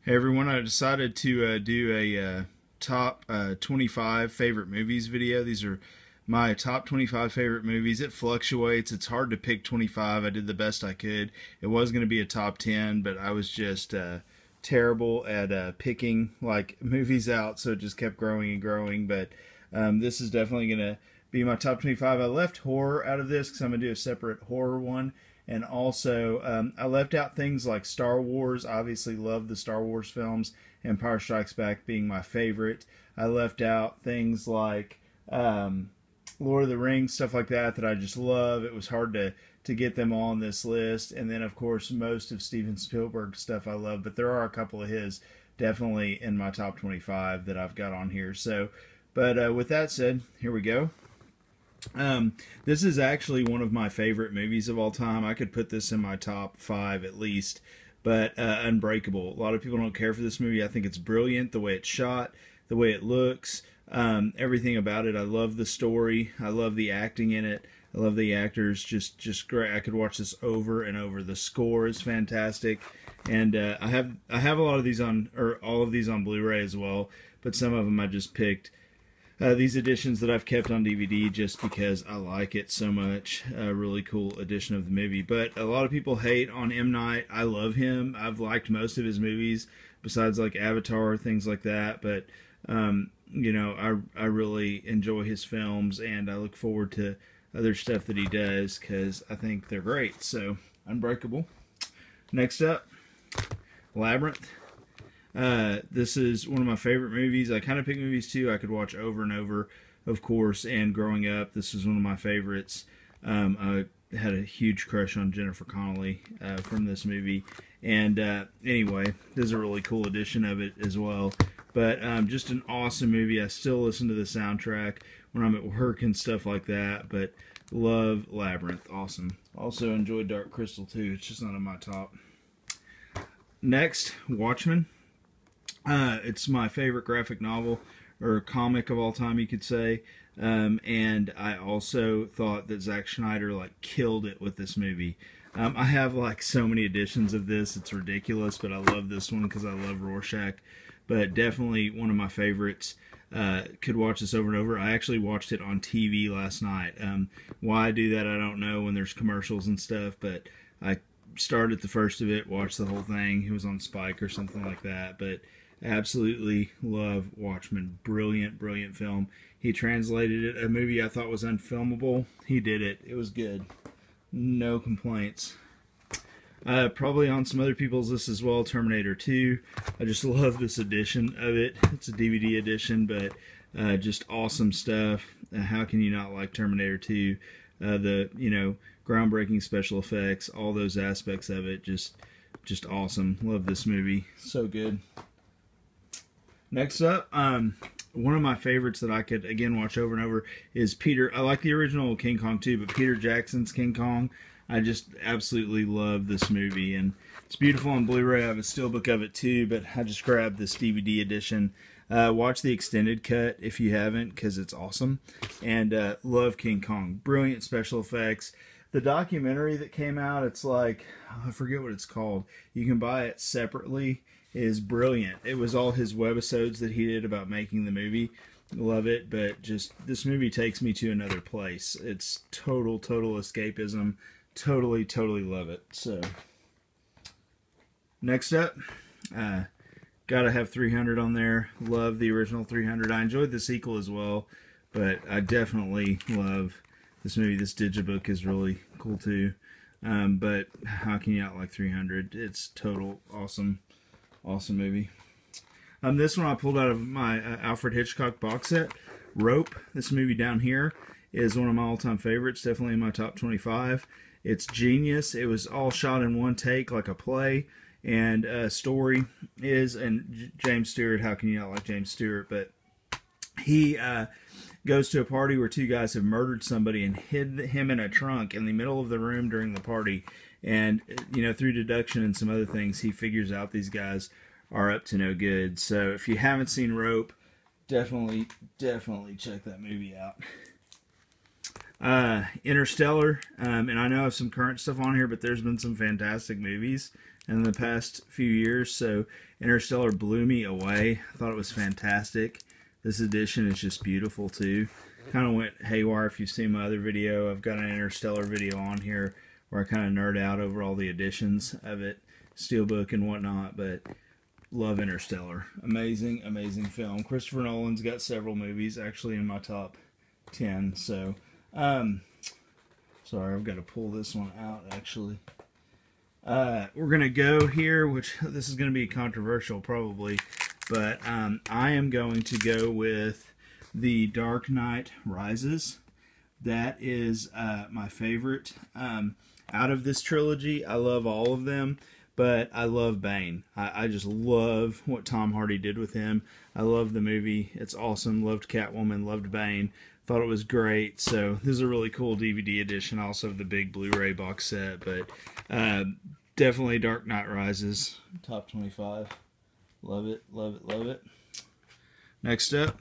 Hey everyone, I decided to do a top 25 favorite movies video. These are my top 25 favorite movies. It fluctuates. It's hard to pick 25. I did the best I could. It was going to be a top 10, but I was just terrible at picking like movies out, so it just kept growing and growing. But this is definitely going to be my top 25. I left horror out of this because I'm going to do a separate horror one. And also, I left out things like Star Wars. Obviously, love the Star Wars films. Empire Strikes Back being my favorite. I left out things like Lord of the Rings, stuff like that, that I just love. It was hard to get them all on this list. And then, of course, most of Steven Spielberg's stuff I love. But there are a couple of his definitely in my top 25 that I've got on here. So, but with that said, here we go. This is actually one of my favorite movies of all time. I could put this in my top 5 at least, but Unbreakable. A lot of people don't care for this movie. I think it's brilliant, the way it's shot, the way it looks, everything about it. I love the story. I love the acting in it. I love the actors. Just great. I could watch this over and over. The score is fantastic, and I have a lot of these on, or all of these on Blu-ray as well, but some of them I just picked. These editions that I've kept on DVD just because I like it so much. A really cool edition of the movie. But a lot of people hate on M. Night. I love him. I've liked most of his movies besides like Avatar, things like that. But, you know, I really enjoy his films and I look forward to other stuff that he does because I think they're great. So, Unbreakable. Next up, Labyrinth. This is one of my favorite movies. I kind of pick movies too I could watch over and over, of course, and growing up this was one of my favorites. I had a huge crush on Jennifer Connelly from this movie, and anyway, this is a really cool edition of it as well. But just an awesome movie. I still listen to the soundtrack when I'm at work and stuff like that, but love Labyrinth. Awesome. Also enjoyed Dark Crystal too. It's just not in my top. Next, Watchmen. It's my favorite graphic novel or comic of all time, you could say. And I also thought that Zack Snyder like killed it with this movie. I have like so many editions of this, it's ridiculous, but I love this one because I love Rorschach. But definitely one of my favorites. Could watch this over and over. I actually watched it on TV last night. Why I do that, I don't know when there's commercials and stuff, but I started the first of it, watched the whole thing. It was on Spike or something like that, but absolutely love Watchmen. Brilliant, brilliant film. He translated it. A movie I thought was unfilmable. He did it. It was good. No complaints. Probably on some other people's list as well, Terminator 2. I just love this edition of it. It's a DVD edition, but just awesome stuff. How can you not like Terminator 2? The, you know, groundbreaking special effects, all those aspects of it, just awesome. Love this movie. So good. Next up, one of my favorites that I could, again, watch over and over is Peter. I like the original King Kong too, but Peter Jackson's King Kong, I just absolutely love this movie. And it's beautiful on Blu-ray. I have a steelbook of it too, but I just grabbed this DVD edition. Watch the extended cut if you haven't, because it's awesome. And love King Kong. Brilliant special effects. The documentary that came out, it's like, I forget what it's called. You can buy it separately. Is brilliant. It was all his webisodes that he did about making the movie. Love it, but just this movie takes me to another place. It's total escapism. Totally love it. So next up, gotta have 300 on there. Love the original 300. I enjoyed the sequel as well, but I definitely love this movie. This digibook is really cool too. But how can you not like 300? It's total awesome. Awesome movie. This one I pulled out of my Alfred Hitchcock box set. Rope. This movie down here is one of my all-time favorites. Definitely in my top 25. It's genius. It was all shot in one take like a play. And story is, and James Stewart, how can you not like James Stewart? But he goes to a party where two guys have murdered somebody and hid him in a trunk in the middle of the room during the party. And, you know, through deduction and some other things, he figures out these guys are up to no good. So if you haven't seen Rope, definitely check that movie out. Interstellar, and I know I have some current stuff on here, but there's been some fantastic movies in the past few years. So Interstellar blew me away. I thought it was fantastic. This edition is just beautiful too. Kind of went haywire if you've seen my other video. I've got an Interstellar video on here where I kind of nerd out over all the editions of it, steelbook and whatnot, but love Interstellar. Amazing, amazing film. Christopher Nolan's got several movies actually in my top 10. So, sorry, I've got to pull this one out actually. We're going to go here, which this is going to be controversial probably, but I am going to go with The Dark Knight Rises. That is my favorite out of this trilogy. I love all of them, but I love Bane. I just love what Tom Hardy did with him. I love the movie. It's awesome. Loved Catwoman, loved Bane. Thought it was great. So this is a really cool DVD edition. I also have the big Blu-ray box set, but definitely Dark Knight Rises. Top 25. Love it, love it, love it. Next up,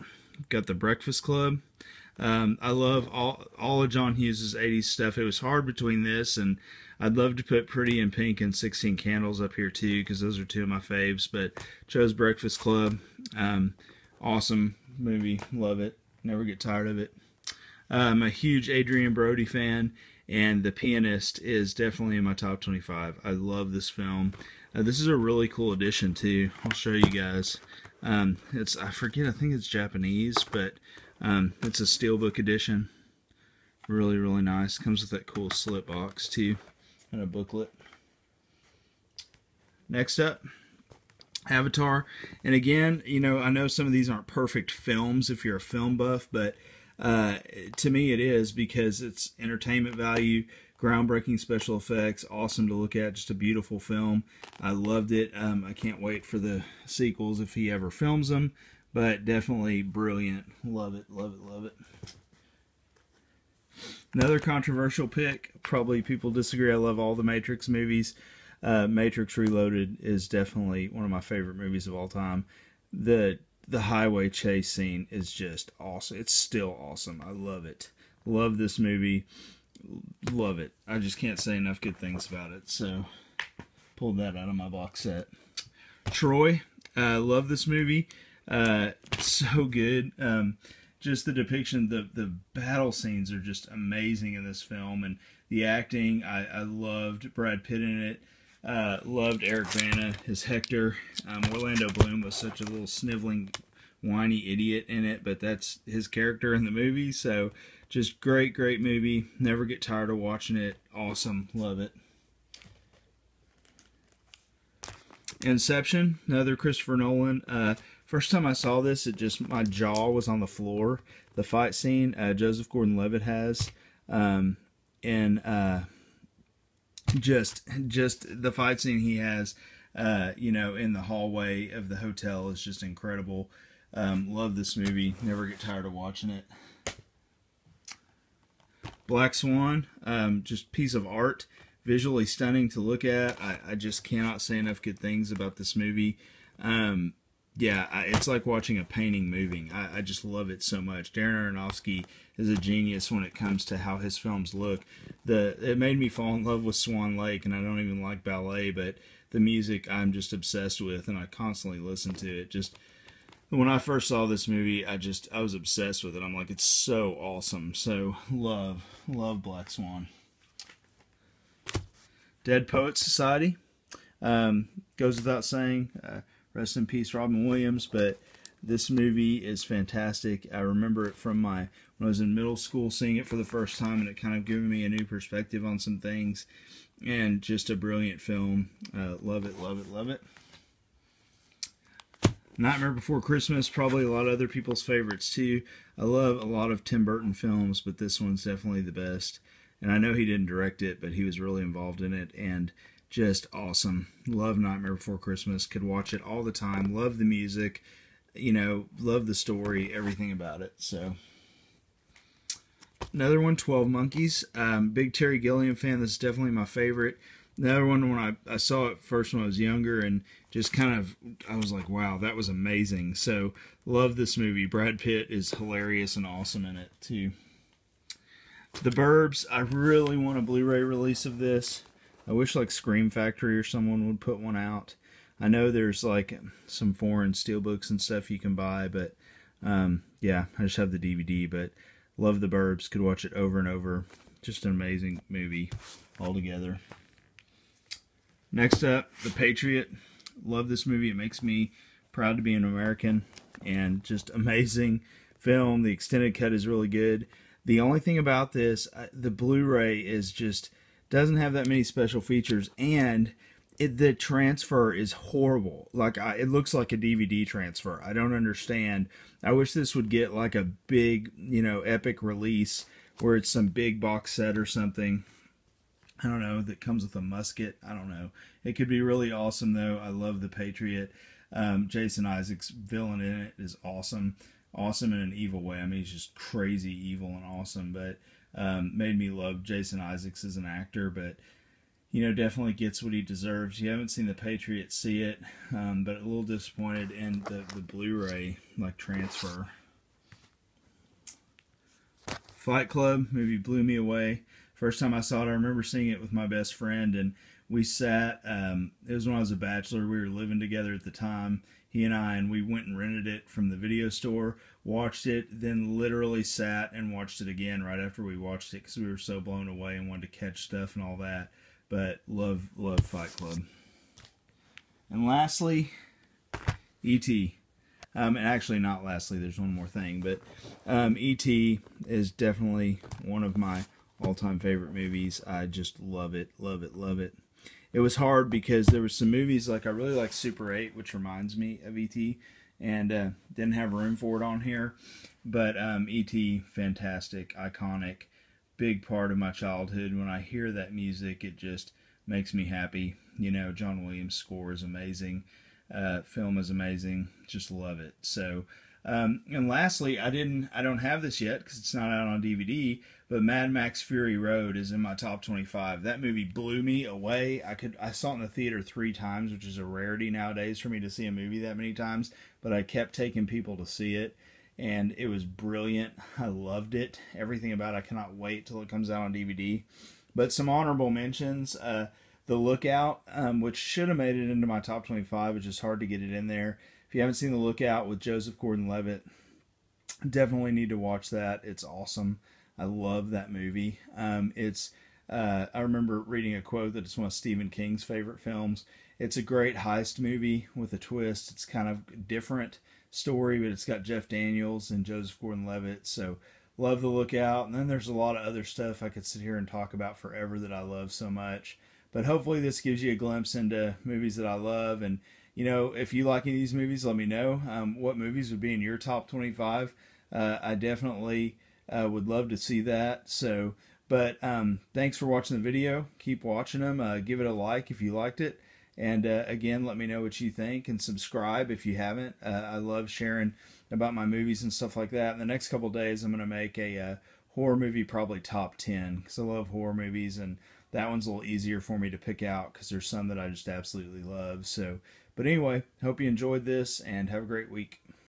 got The Breakfast Club. I love all of John Hughes' 80s stuff. It was hard between this, and I'd love to put Pretty in Pink and 16 Candles up here too, because those are two of my faves, but chose Breakfast Club. Awesome movie. Love it. Never get tired of it. I'm a huge Adrian Brody fan, and The Pianist is definitely in my top 25. I love this film. This is a really cool edition too. I'll show you guys. I forget, I think it's Japanese, but it's a steelbook edition. Really, really nice. Comes with that cool slip box too, and a booklet. Next up, Avatar. And again, you know, I know some of these aren't perfect films if you're a film buff, but to me it is, because it's entertainment value, groundbreaking special effects, awesome to look at, just a beautiful film. I loved it. I can't wait for the sequels if he ever films them, but definitely brilliant. Love it, love it, love it. Another controversial pick, probably people disagree, I love all the Matrix movies. Matrix Reloaded is definitely one of my favorite movies of all time. The highway chase scene is just awesome. It's still awesome. I love it. Love this movie. Love it. I just can't say enough good things about it. So, pulled that out of my box set. Troy. Love this movie. So good. Just the depiction, the battle scenes are just amazing in this film, and the acting, I loved Brad Pitt in it. Loved Eric Bana as Hector. Orlando Bloom was such a little sniveling, whiny idiot in it, but that's his character in the movie. So just great, great movie. Never get tired of watching it. Awesome. Love it. Inception, another Christopher Nolan. First time I saw this, my jaw was on the floor. The fight scene Joseph Gordon-Levitt has, and just the fight scene he has, you know, in the hallway of the hotel is just incredible. Love this movie. Never get tired of watching it. Black Swan, just piece of art. Visually stunning to look at. I just cannot say enough good things about this movie. Yeah, it's like watching a painting moving. I just love it so much. Darren Aronofsky is a genius when it comes to how his films look. It made me fall in love with Swan Lake, and I don't even like ballet, but the music I'm just obsessed with, and I constantly listen to it. Just when I first saw this movie, I was obsessed with it. I'm like, it's so awesome. So love Black Swan. Dead Poets Society, goes without saying. Rest in peace, Robin Williams. But this movie is fantastic. I remember it from when I was in middle school, seeing it for the first time, and it kind of given me a new perspective on some things. And just a brilliant film. Love it, love it, love it. Nightmare Before Christmas, probably a lot of other people's favorites too. I love a lot of Tim Burton films, but this one's definitely the best. And I know he didn't direct it, but he was really involved in it, and just awesome. Love Nightmare Before Christmas. Could watch it all the time. Love the music. You know, love the story, everything about it. So, another one, 12 Monkeys. Big Terry Gilliam fan. This is definitely my favorite. Another one, when I saw it first when I was younger, and just kind of, I was like, wow, that was amazing. So, love this movie. Brad Pitt is hilarious and awesome in it, too. The Burbs, I really want a Blu-ray release of this. I wish like Scream Factory or someone would put one out. I know there's like some foreign steelbooks and stuff you can buy, but yeah, I just have the DVD. But love the Burbs. Could watch it over and over. Just an amazing movie altogether. Next up, The Patriot. Love this movie. It makes me proud to be an American, and just amazing film. The extended cut is really good. The only thing about this, the Blu-ray is just doesn't have that many special features, and the transfer is horrible. Like it looks like a DVD transfer. I don't understand. I wish this would get like a big, epic release where it's some big box set or something. I don't know, that comes with a musket. I don't know. It could be really awesome, though. I love The Patriot. Jason Isaacs' villain in it is awesome. Awesome in an evil way. I mean, he's just crazy evil and awesome, but made me love Jason Isaacs as an actor, but, definitely gets what he deserves. If you haven't seen The Patriot, see it, but a little disappointed in the Blu-ray, transfer. Fight Club movie blew me away. First time I saw it, I remember seeing it with my best friend, and we sat, it was when I was a bachelor, we were living together at the time, he and I, and we went and rented it from the video store, watched it, then literally sat and watched it again right after we watched it, because we were so blown away and wanted to catch stuff and all that. But love Fight Club. And lastly, E.T. And actually not lastly, there's one more thing, but E.T. is definitely one of my all-time favorite movies. I just love it, love it, love it. It was hard because there were some movies, like I really like Super 8, which reminds me of E.T., and didn't have room for it on here. But E.T., fantastic, iconic, big part of my childhood. When I hear that music, it just makes me happy. John Williams' score is amazing. Film is amazing. Just love it. So, and lastly, I don't have this yet because it's not out on DVD, but Mad Max Fury Road is in my top 25. That movie blew me away. I saw it in the theater 3 times, which is a rarity nowadays for me to see a movie that many times, but I kept taking people to see it, and it was brilliant. I loved it. Everything about it. I cannot wait till it comes out on DVD. But some honorable mentions. The Lookout, which should have made it into my top 25. It's just hard to get it in there. If you haven't seen The Lookout with Joseph Gordon-Levitt, definitely need to watch that. It's awesome. I love that movie. I remember reading a quote that it's one of Stephen King's favorite films. It's a great heist movie with a twist. It's kind of different story, but it's got Jeff Daniels and Joseph Gordon-Levitt. So love The Lookout. And then there's a lot of other stuff I could sit here and talk about forever that I love so much. But hopefully this gives you a glimpse into movies that I love. And, if you like any of these movies, let me know. What movies would be in your top 25. I definitely would love to see that. So, but thanks for watching the video. Keep watching them. Give it a like if you liked it. And again, let me know what you think, and subscribe if you haven't. I love sharing about my movies and stuff like that. In the next couple days, I'm going to make a horror movie probably top 10, because I love horror movies, and that one's a little easier for me to pick out because there's some that I just absolutely love. So, but anyway, hope you enjoyed this, and have a great week.